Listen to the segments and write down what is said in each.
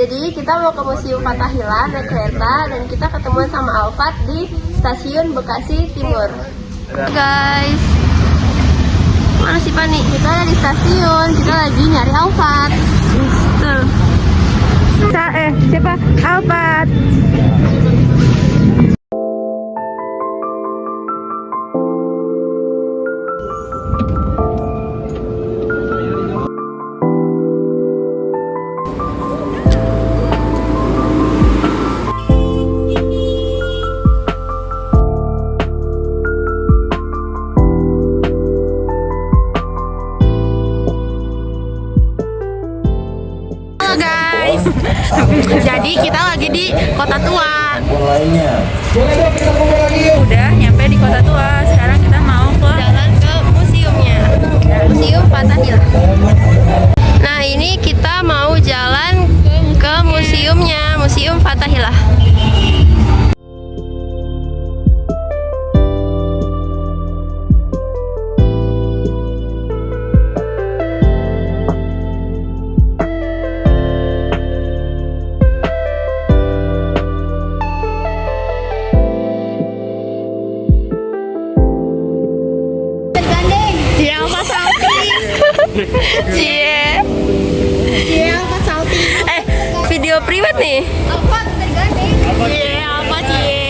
Jadi kita mau ke Museum Fathahillah naik kereta dan kita ketemuan sama Alfat di stasiun Bekasi Timur. Guys, mana sih Pani? Kita ada di stasiun, kita lagi nyari Alfat. Siapa? Alfat. Guys, jadi kita lagi di Kota Tua. Udah nyampe di Kota Tua. Sekarang kita mau ke jalan ke museumnya, Museum Fathahillah. Nah ini kita mau jalan ke museumnya, Museum Fathahillah. Cie Alfat salty. Video privat nih. Alfat tergandeng. Cie apa cie?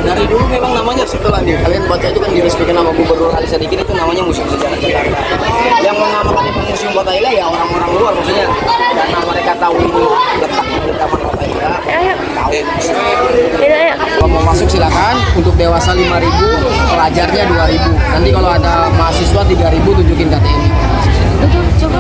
Dari dulu memang namanya setelah nih kalian baca itu kan diresmikan nama Gubernur Ali Sadikin, itu namanya Museum Sejarah Jakarta. Yang menamakan itu Museum Fathahillah ya orang-orang luar maksudnya, karena mereka tahu ini letaknya di Taman Fathahillah. Tahu. Kalau mau masuk silakan. Untuk dewasa 5.000, pelajarnya 2.000. Nanti kalau ada mahasiswa 3.000 tunjukin KTM. Coba.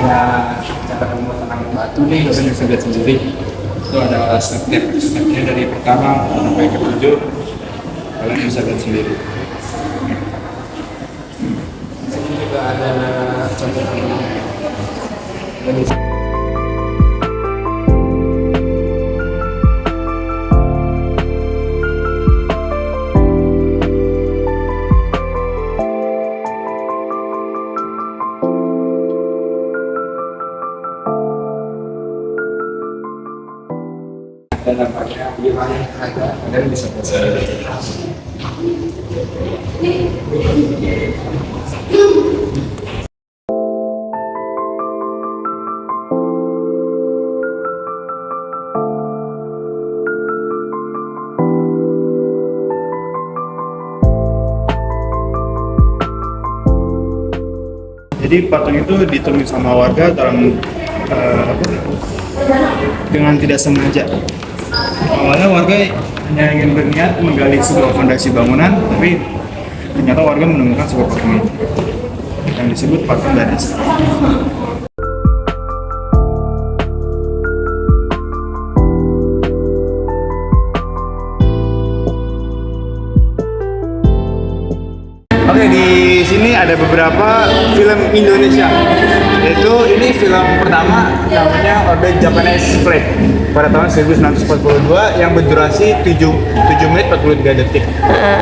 Ada cara pembuatan angin batu nih, kalian bisa lihat sendiri. Itu ada stepnya dari pertama sampai ke 7. Kalian bisa lihat sendiri. Sini juga ada contoh ini. Dan dampaknya gimana ada, kalian bisa lihat sendiri. Jadi patung itu ditemukan sama warga dalam dengan tidak sengaja. Awalnya warga hanya ingin berniat menggali sebuah fondasi bangunan, tapi ternyata warga menemukan sebuah patung itu yang disebut patung Ganes. Oke, di sini ada beberapa film Indonesia Itu ini film pertama namanya Order Japanese Flag pada tahun 1942 yang berdurasi 7 menit 43 detik.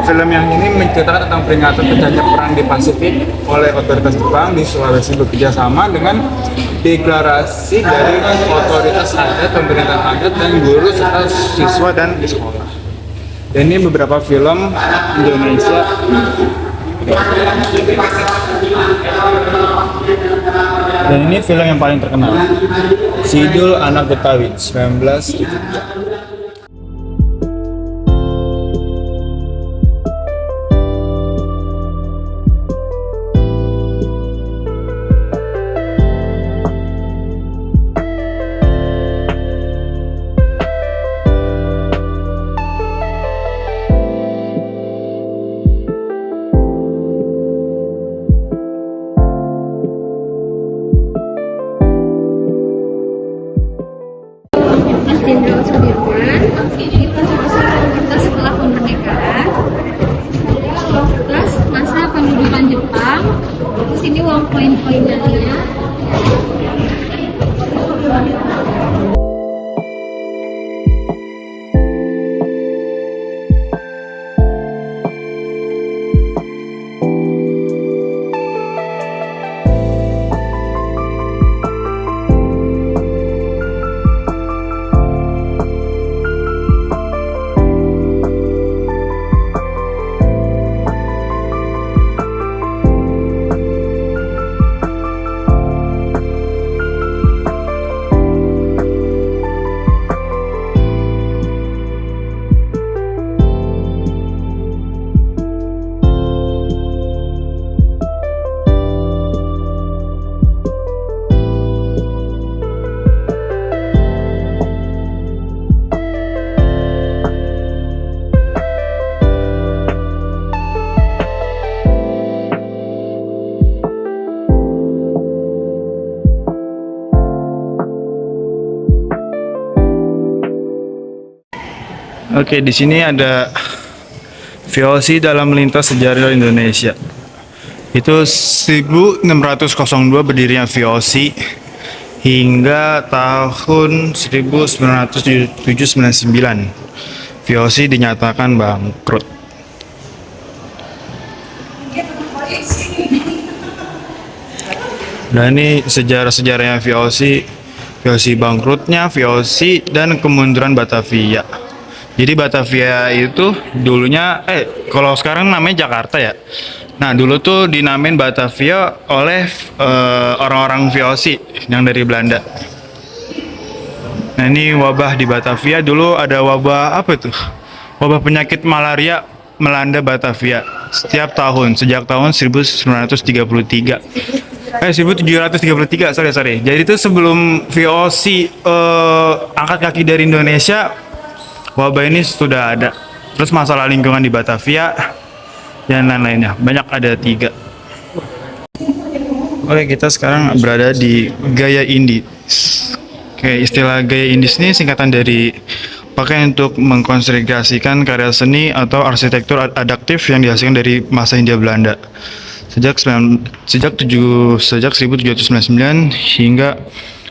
Film yang ini menceritakan tentang peringatan pecahnya perang di Pasifik oleh otoritas Jepang di Sulawesi bekerja sama dengan deklarasi dari otoritas adat, pemerintah adat, dan guru serta siswa dan di sekolah. Dan ini beberapa film Indonesia. Dan ini film yang paling terkenal, Sidul Anak Betawi 1973. Jenderal Sudirman, ini pasal-pasal kita setelah kemerdekaan, terus masa pendudukan Jepang, terus ini uang poin-poinnya dia. Oke, di sini ada VOC dalam lintas sejarah Indonesia. Itu 1602 berdirinya VOC hingga tahun 1999. VOC dinyatakan bangkrut. Dan ini sejarah-sejarahnya VOC, VOC bangkrutnya, VOC dan kemunduran Batavia. Jadi Batavia itu dulunya, kalau sekarang namanya Jakarta ya. Nah dulu tuh dinamain Batavia oleh orang-orang VOC yang dari Belanda. Nah ini wabah di Batavia, dulu ada wabah apa tuh? Wabah penyakit malaria melanda Batavia setiap tahun, sejak tahun 1933. 1733, sorry. Jadi itu sebelum VOC angkat kaki dari Indonesia, wabah ini sudah ada. Terus masalah lingkungan di Batavia dan lain-lainnya, banyak, ada 3. Oke, kita sekarang berada di Gaya Indis. Oke, istilah Gaya Indis ini singkatan dari pakai untuk mengkonsolidasikan karya seni atau arsitektur adaptif yang dihasilkan dari masa Hindia Belanda sejak 1799 hingga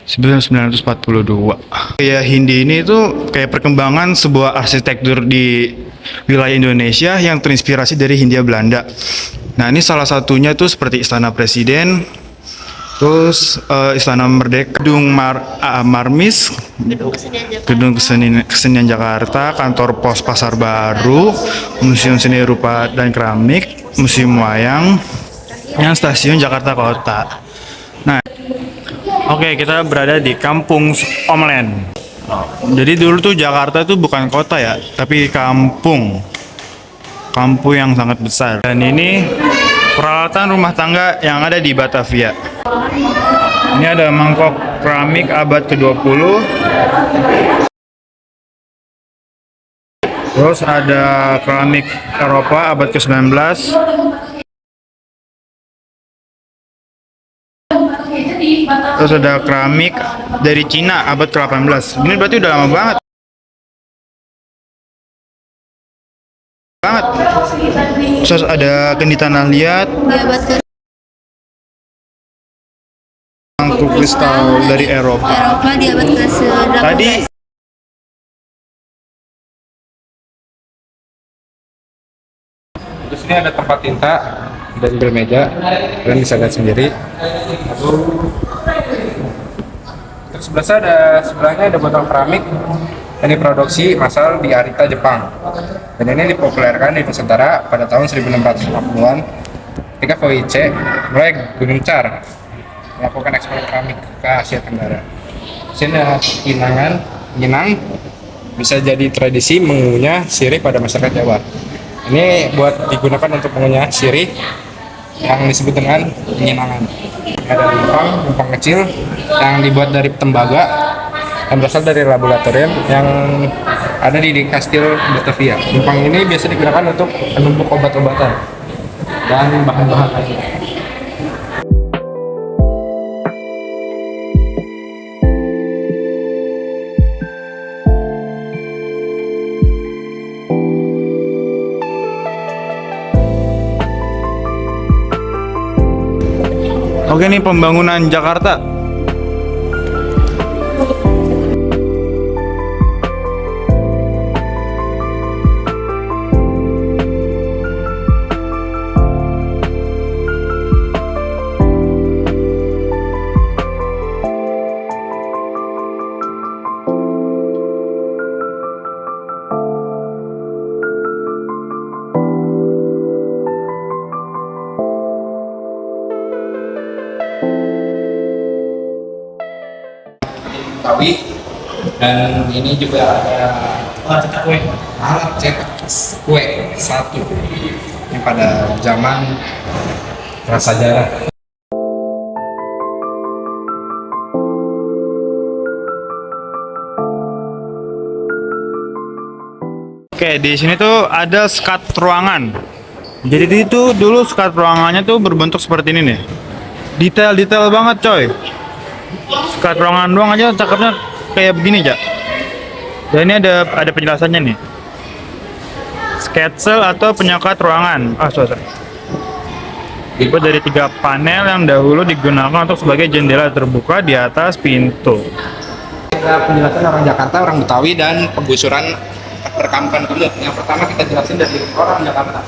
1942. Gaya Hindi ini tuh kayak perkembangan sebuah arsitektur di wilayah Indonesia yang terinspirasi dari Hindia Belanda. Nah ini salah satunya tuh seperti Istana Presiden, terus Istana Merdeka, Gedung Marmis, Gedung Kesenian Jakarta, Kantor Pos Pasar Baru, Museum Seni Rupa dan Keramik, Museum Wayang, yang Stasiun Jakarta Kota. Nah, oke, kita berada di Kampung Omlen. Jadi dulu tuh Jakarta tuh bukan kota ya, tapi kampung. Kampung yang sangat besar. Dan ini peralatan rumah tangga yang ada di Batavia. Ini ada mangkok keramik abad ke-20. Terus ada keramik Eropa abad ke-19. Terus ada keramik dari Cina abad ke-18. Ini berarti udah lama banget. Terus ada kendi tanah liat. batu kristal dari Eropa. Eropa di abad ke-18. Tadi Terus ini ada tempat tinta dan bel meja, kalian bisa lihat sendiri. Terus sebelahnya ada botol keramik yang diproduksi massal di Arita, Jepang. Dan ini dipopulerkan di Nusantara pada tahun 1650-an ketika VOIC mulai gencar melakukan ekspor keramik ke Asia Tenggara. Sini ada Minang bisa jadi tradisi mengunyah sirih pada masyarakat Jawa. Ini buat digunakan untuk mengunyah sirih yang disebut dengan penyenangan. Ada lumpang kecil yang dibuat dari tembaga yang berasal dari laboratorium yang ada di Kastil Batavia. Lumpang ini biasa digunakan untuk penumbuk obat-obatan dan bahan-bahan lainnya. oke nih pembangunan Jakarta. Betawi, dan ini juga ada alat cetak kue satu yang pada zaman prasejarah. Oke, di sini tuh ada skat ruangan. Jadi itu dulu skat ruangannya tuh berbentuk seperti ini nih. Detail-detail banget, coy. Skat ruangan doang aja cakepnya kayak begini, Jak. Dan ini ada penjelasannya nih. Sketsel atau penyekat ruangan. Sorry. Dibuat dari 3 panel yang dahulu digunakan untuk sebagai jendela terbuka di atas pintu. Ada penjelasan orang Jakarta, orang Betawi, dan penggusuran perkampungan kumuh. Yang pertama kita jelasin dari orang Jakarta.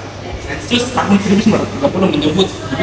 Sensus tahun 1930 menyebut 2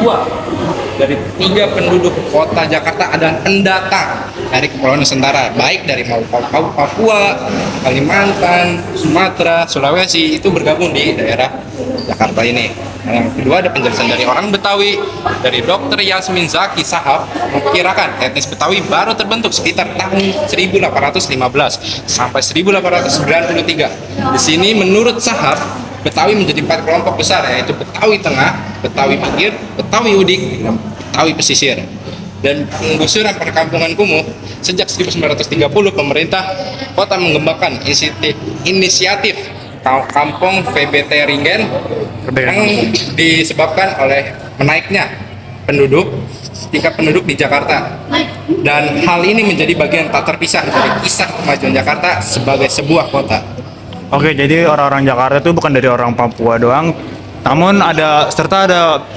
dari 3 penduduk kota Jakarta adalah pendatang dari Kepulauan Nusantara, baik dari Papua, Kalimantan, Sumatera, Sulawesi, itu bergabung di daerah Jakarta ini. Nah, yang kedua ada penjelasan dari orang Betawi, dari Dr. Yasmin Zaki Sahab memperkirakan etnis Betawi baru terbentuk sekitar tahun 1815 sampai 1893. Di sini menurut Sahab Betawi menjadi 4 kelompok besar, yaitu Betawi Tengah, Betawi Pinggir, Betawi Udik, dan Betawi Pesisir. Dan penggusuran perkampungan kumuh sejak 1930 pemerintah kota mengembangkan inisiatif kampung VBT Ringen yang disebabkan oleh menaiknya tingkat penduduk di Jakarta. Dan hal ini menjadi bagian tak terpisah dari kisah kemajuan Jakarta sebagai sebuah kota. Oke, jadi orang-orang Jakarta itu bukan dari orang Papua doang, namun ada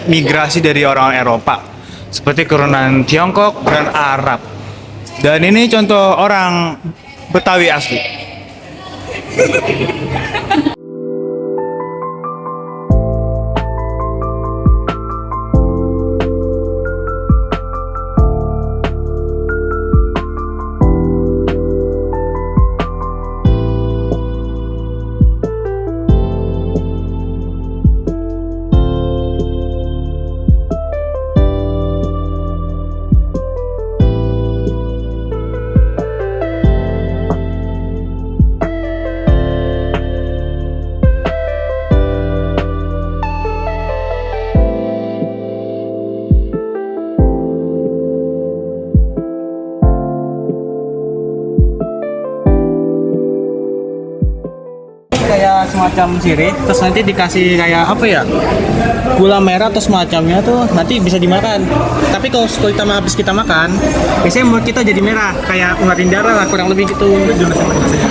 migrasi dari orang Eropa, seperti keturunan Tiongkok dan Arab. Dan ini contoh orang Betawi asli. Kayak semacam sirih, terus nanti dikasih kayak apa ya, gula merah atau semacamnya tuh nanti bisa dimakan. Tapi kalau habis kita makan, biasanya mulut kita jadi merah, kayak ngeluarin darah lah, kurang lebih gitu.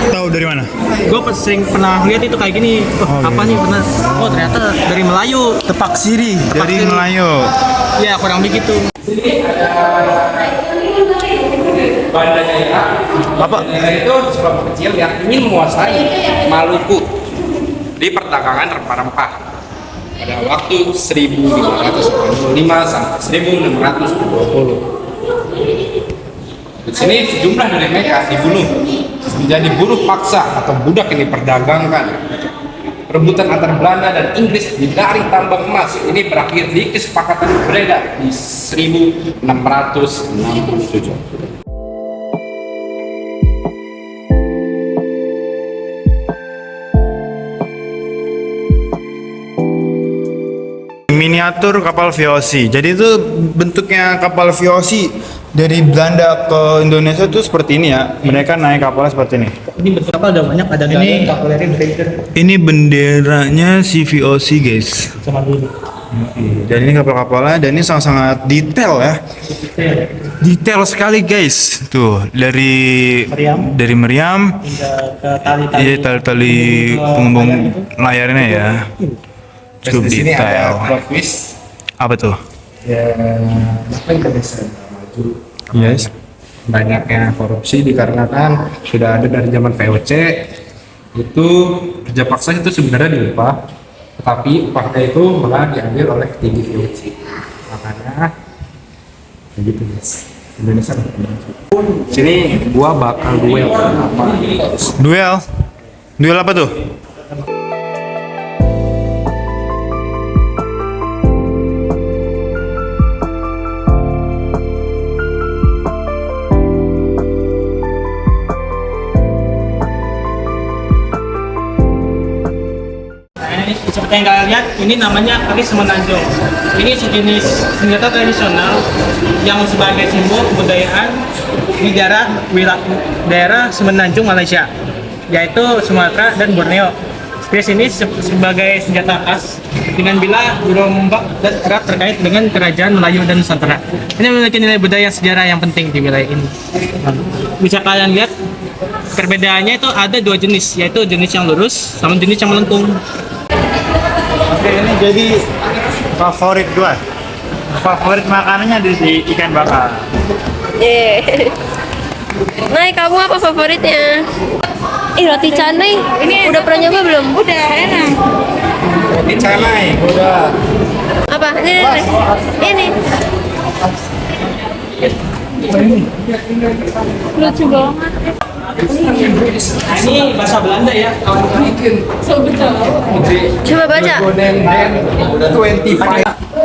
Tahu dari mana? Gue pernah lihat itu kayak gini. Apa nih pernah? Oh ternyata dari Melayu. Tepak sirih dari Melayu. Ya kurang lebih gitu. Banda Jaira. Apa? Itu sekelompok kecil yang ingin menguasai Maluku di perdagangan rempah-rempah pada waktu 1545 sampai 1620. Di sini sejumlah dari mereka dibunuh menjadi buruh paksa atau budak yang diperdagangkan. Rebutan antar Belanda dan Inggris di dari tambang emas ini berakhir di kesepakatan Breda di 1667. Miniatur kapal VOC. Jadi itu bentuknya kapal VOC dari Belanda ke Indonesia tuh seperti ini ya. Mereka naik kapalnya seperti ini. Ini bentuk kapal udah banyak, ada Ini- kapal Raider Ini benderanya si VOC guys. sama dulu. Dan ini kapal-kapalnya dan ini sangat-sangat detail ya. Detail sekali guys. Tuh dari Meriam Hingga ke tali-tali. iya tali-tali penghubung layarnya ya. Cukup Di sini detail. ada plot twist. Apa tuh? Ya, apa Indonesia maju? Yes. Banyaknya korupsi dikarenakan sudah ada dari zaman VOC. Itu kerja paksa itu sebenarnya diupah, tetapi upahnya itu malah diambil oleh petinggi VOC. Makanya begitu guys. Indonesia sini gua bakal duel apa? Duel. Duel apa tuh? Nah, ini seperti yang kalian lihat, ini namanya keris semenanjung. Ini sejenis senjata tradisional yang sebagai simbol kebudayaan di daerah semenanjung Malaysia, yaitu Sumatera dan Borneo. Keris ini sebagai senjata khas dengan bila berombak dan erat terkait dengan kerajaan Melayu dan Nusantara. Ini memiliki nilai budaya sejarah yang penting di wilayah ini. Bisa kalian lihat perbedaannya itu ada dua jenis, yaitu jenis yang lurus sama jenis yang melengkung. Oke, ini jadi favorit gua. Favorit makanannya di ikan bakar. Nah, kamu apa favoritnya? Ih, roti canai. Ini udah pernah nyoba belum? Udah enak. Roti canai, udah. Apa? Ini. Lucu banget. Ini bahasa Belanda ya. Coba baca.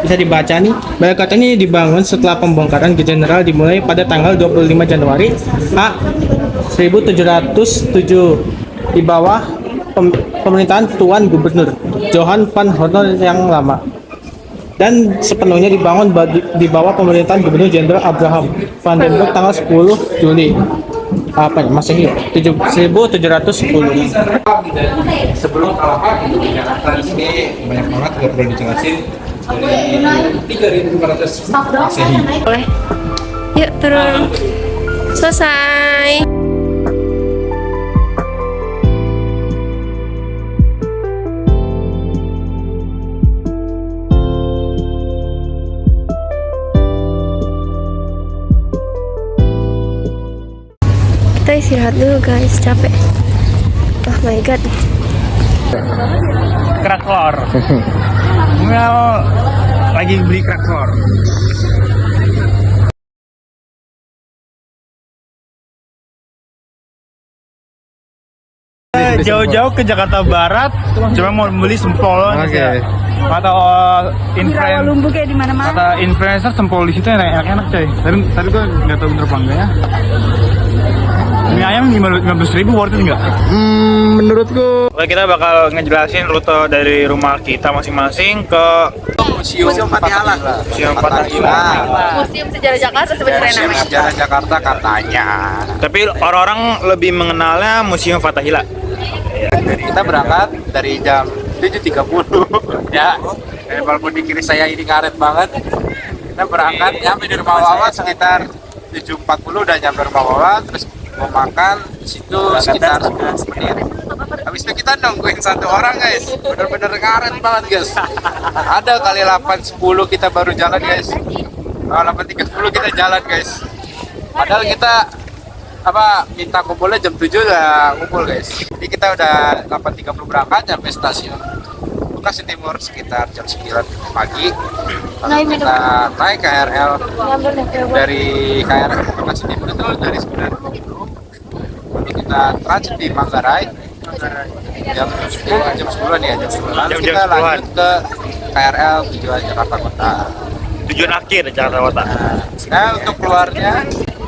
Bisa dibaca nih. Balai kota ini dibangun setelah pembongkaran general dimulai pada tanggal 25 Januari 1707 di bawah pemerintahan Tuan Gubernur Johan van Horne yang lama, dan sepenuhnya dibangun di bawah pemerintahan Gubernur Jenderal Abraham van den Broek tanggal 10 Juli Masehi 1710. Sebelum Kalapa itu di Jakarta di sini banyak banget, nggak perlu dijelasin, dari 3.500 Masehi. Boleh. Yuk turun. Selesai. Kita istirahat dulu guys, capek. Oh my god. Kerak telur. Mau lagi beli kerak telur. Jauh-jauh ke Jakarta Barat, cuma mau beli sempol. Oke. Kata Kayak di mana-mana. kata influencer sempol di situ enak-enak coy. Tapi gue nggak tahu bener apa enggak ya. Mie ayam 15.000 worth it nggak? Menurutku Oke, kita bakal ngejelasin rute dari rumah kita masing-masing ke Museum Fatahila. Museum Fatahila. Museum Sejarah Jakarta sebenarnya Museum namanya. Sejarah Jakarta katanya. Tapi orang-orang lebih mengenalnya Museum Fatahila. Kita berangkat dari jam 7.30 ya. Walaupun di kiri saya ini karet banget. Kita berangkat nyampe di rumah Wawa sekitar 7.40 udah nyampe rumah Wawa, terus mau makan di situ sekitar 10 menit. Habis itu kita nungguin satu orang guys, bener-bener karet banget guys. Ada kali 8.10 kita baru jalan guys. 8.30 kita jalan guys. Padahal kita minta kumpulnya jam 7 udah ngumpul guys. Jadi kita udah 8.30 berangkat sampai stasiun Bekasi Timur sekitar jam 9 pagi. Lalu kita naik KRL dari KRL Bekasi Timur itu dari 9.20. Lalu kita transit di Manggarai jam 10 nih ya, jam 10. Lalu kita lanjut ke KRL tujuan Jakarta Kota. Tujuan akhir Jakarta Kota. Nah untuk keluarnya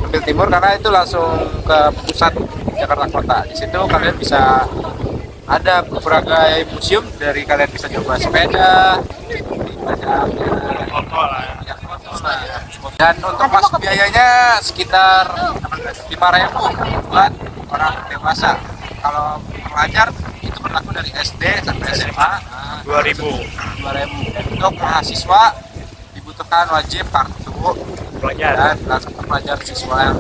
ambil timur karena itu langsung ke pusat Jakarta Kota. Di situ kalian bisa ada berbagai museum, dari kalian bisa coba sepeda, dan untuk masuk biayanya sekitar 5.000 buat orang dewasa. Kalau pelajar itu berlaku dari SD sampai SMA 2.000. Untuk mahasiswa dibutuhkan wajib kartu dan langsung pelajar siswa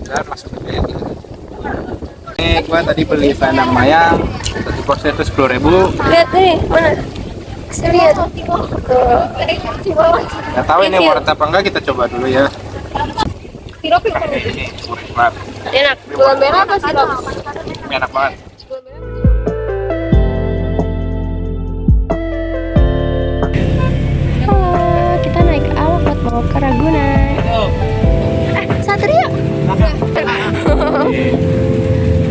dan masuk ke biaya. Ini gua tadi beli selendang mayang, satu boxnya itu 10.000. Lihat nih, mana? Saya lihat. Nggak tahu ini worth apa enggak, kita coba dulu ya. Enak. Gula merah apa sirup? Ini enak banget. Halo, kita naik Alphard mau ke Ragunan. Satria.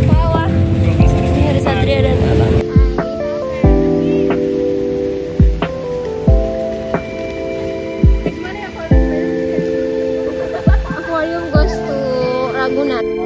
Bawah. Ini ada Satria dan Abang. Aquarium goes to Ragunan.